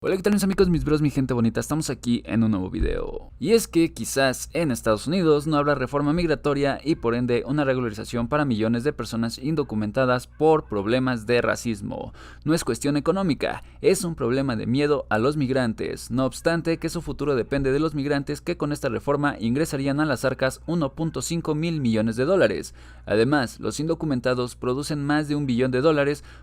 Hola, ¿qué tal mis amigos, mis bros, mi gente bonita? Estamos aquí en un nuevo video. Y es que quizás en Estados Unidos no habrá reforma migratoria y por ende una regularización para millones de personas indocumentadas por problemas de racismo. No es cuestión económica, es un problema de miedo a los migrantes. No obstante que su futuro depende de los migrantes que con esta reforma ingresarían a las arcas 1.5 mil millones de dólares. Además, los indocumentados producen más de $1 billón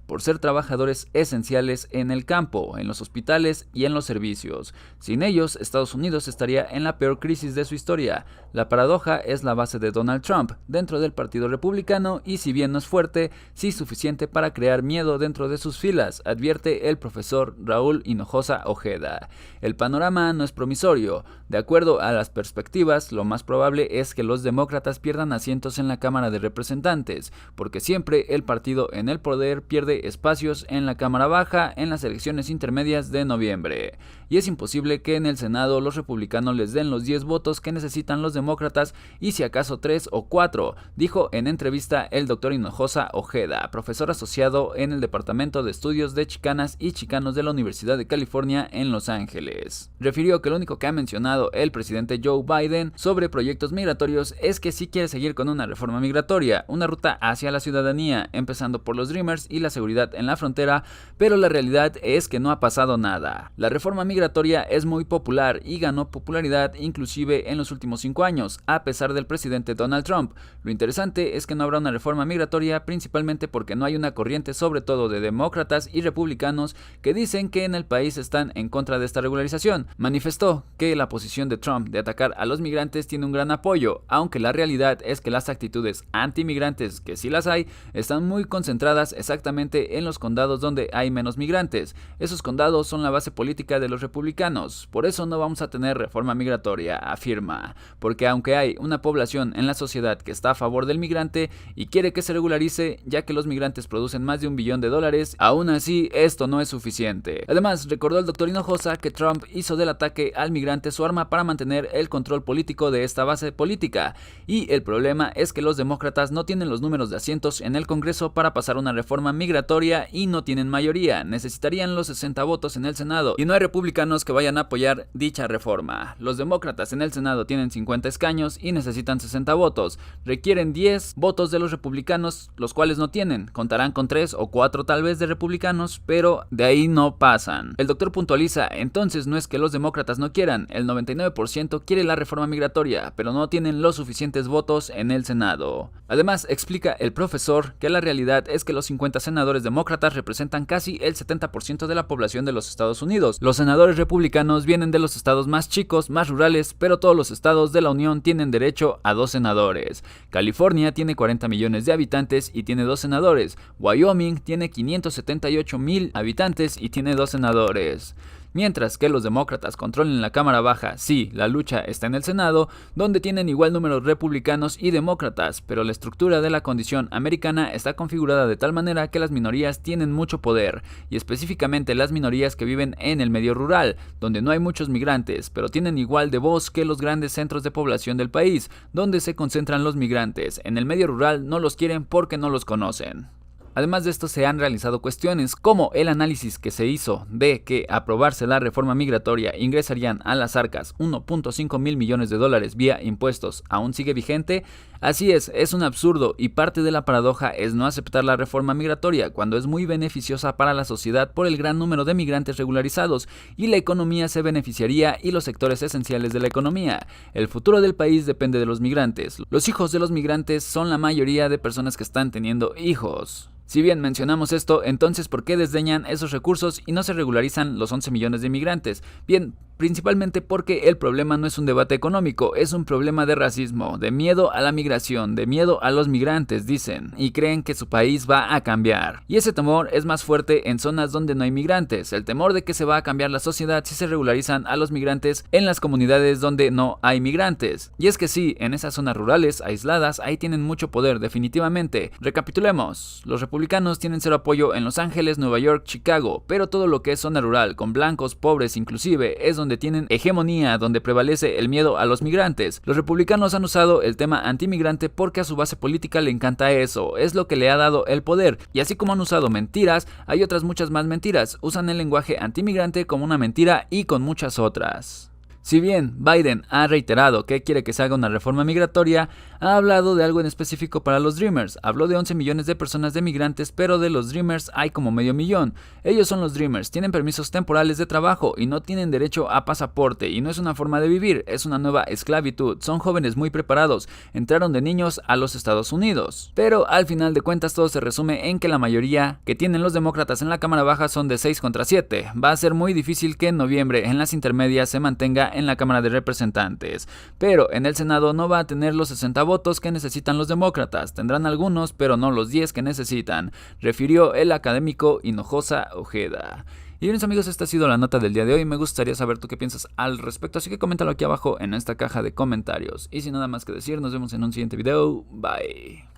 por ser trabajadores esenciales en el campo, en los hospitales y en los servicios. Sin ellos, Estados Unidos estaría en la peor crisis de su historia. La paradoja es la base de Donald Trump dentro del Partido Republicano y si bien no es fuerte, sí suficiente para crear miedo dentro de sus filas, advierte el profesor Raúl Hinojosa Ojeda. El panorama no es promisorio. De acuerdo a las perspectivas, lo más probable es que los demócratas pierdan asientos en la Cámara de Representantes, porque siempre el partido en el poder pierde espacios en la Cámara Baja en las elecciones intermedias de noviembre, y es imposible que en el Senado los republicanos les den los 10 votos que necesitan los demócratas y si acaso 3 o 4, dijo en entrevista el doctor Hinojosa Ojeda, profesor asociado en el Departamento de Estudios de Chicanas y Chicanos de la Universidad de California en Los Ángeles. Refirió que lo único que ha mencionado el presidente Joe Biden sobre proyectos migratorios es que sí quiere seguir con una reforma migratoria, una ruta hacia la ciudadanía, empezando por los Dreamers y la seguridad en la frontera, pero la realidad es que no ha pasado nada. La reforma migratoria es muy popular y ganó popularidad inclusive en los últimos 5 años, a pesar del presidente Donald Trump. Lo interesante es que no habrá una reforma migratoria principalmente porque no hay una corriente sobre todo de demócratas y republicanos que dicen que en el país están en contra de esta regularización. Manifestó que la posición de Trump de atacar a los migrantes tiene un gran apoyo, aunque la realidad es que las actitudes antimigrantes, que sí las hay, están muy concentradas exactamente en los condados donde hay menos migrantes. Esos condados son la base política de los republicanos, por eso no vamos a tener reforma migratoria, afirma, porque aunque hay una población en la sociedad que está a favor del migrante y quiere que se regularice, ya que los migrantes producen más de $1 billón, aún así esto no es suficiente. Además, recordó el doctor Hinojosa que Trump hizo del ataque al migrante su arma para mantener el control político de esta base política, y el problema es que los demócratas no tienen los números de asientos en el Congreso para pasar una reforma migratoria y no tienen mayoría, necesitarían los 60 votos en el Senado y no hay republicanos que vayan a apoyar dicha reforma. Los demócratas en el Senado tienen 50 escaños y necesitan 60 votos. Requieren 10 votos de los republicanos, los cuales no tienen. Contarán con 3 o 4 tal vez de republicanos, pero de ahí no pasan. El doctor puntualiza, entonces no es que los demócratas no quieran, el 99% quiere la reforma migratoria, pero no tienen los suficientes votos en el Senado. Además, explica el profesor que la realidad es que los 50 senadores demócratas representan casi el 70% de la población de los Estados Unidos. Los senadores republicanos vienen de los estados más chicos, más rurales, pero todos los estados de la Unión tienen derecho a 2 senadores. California tiene 40 millones de habitantes y tiene 2 senadores. Wyoming tiene 578,000 habitantes y tiene 2 senadores. Mientras que los demócratas controlen la Cámara Baja, sí, la lucha está en el Senado, donde tienen igual número republicanos y demócratas, pero la estructura de la condición americana está configurada de tal manera que las minorías tienen mucho poder, y específicamente las minorías que viven en el medio rural, donde no hay muchos migrantes, pero tienen igual de voz que los grandes centros de población del país, donde se concentran los migrantes. En el medio rural no los quieren porque no los conocen. Además de esto se han realizado cuestiones como el análisis que se hizo de que aprobarse la reforma migratoria ingresarían a las arcas 1.5 mil millones de dólares vía impuestos, aún sigue vigente. Así es un absurdo y parte de la paradoja es no aceptar la reforma migratoria cuando es muy beneficiosa para la sociedad por el gran número de migrantes regularizados y la economía se beneficiaría y los sectores esenciales de la economía. El futuro del país depende de los migrantes. Los hijos de los migrantes son la mayoría de personas que están teniendo hijos. Si bien mencionamos esto, entonces ¿por qué desdeñan esos recursos y no se regularizan los 11 millones de migrantes? Bien, principalmente porque el problema no es un debate económico, es un problema de racismo, de miedo a la migración, de miedo a los migrantes, dicen, y creen que su país va a cambiar. Y ese temor es más fuerte en zonas donde no hay migrantes, el temor de que se va a cambiar la sociedad si se regularizan a los migrantes en las comunidades donde no hay migrantes. Y es que sí, en esas zonas rurales, aisladas, ahí tienen mucho poder, definitivamente. Recapitulemos, los republicanos tienen cero apoyo en Los Ángeles, Nueva York, Chicago, pero todo lo que es zona rural, con blancos, pobres inclusive, es donde donde tienen hegemonía, donde prevalece el miedo a los migrantes. Los republicanos han usado el tema antimigrante porque a su base política le encanta eso, es lo que le ha dado el poder. Y así como han usado mentiras, hay otras muchas más mentiras. Usan el lenguaje antimigrante como una mentira y con muchas otras. Si bien Biden ha reiterado que quiere que se haga una reforma migratoria, ha hablado de algo en específico para los Dreamers. Habló de 11 millones de personas de migrantes, pero de los Dreamers hay como medio millón. Ellos son los Dreamers, tienen permisos temporales de trabajo y no tienen derecho a pasaporte, y no es una forma de vivir, es una nueva esclavitud. Son jóvenes muy preparados, entraron de niños a los Estados Unidos. Pero al final de cuentas todo se resume en que la mayoría que tienen los demócratas en la cámara baja son de 6 contra 7. Va a ser muy difícil que en noviembre en las intermedias se mantenga en la Cámara de Representantes, pero en el Senado no va a tener los 60 votos que necesitan los demócratas, tendrán algunos, pero no los 10 que necesitan, refirió el académico Hinojosa Ojeda. Y bien amigos, esta ha sido la nota del día de hoy. Me gustaría saber tú qué piensas al respecto, así que coméntalo aquí abajo en esta caja de comentarios. Y sin nada más que decir, nos vemos en un siguiente video. Bye.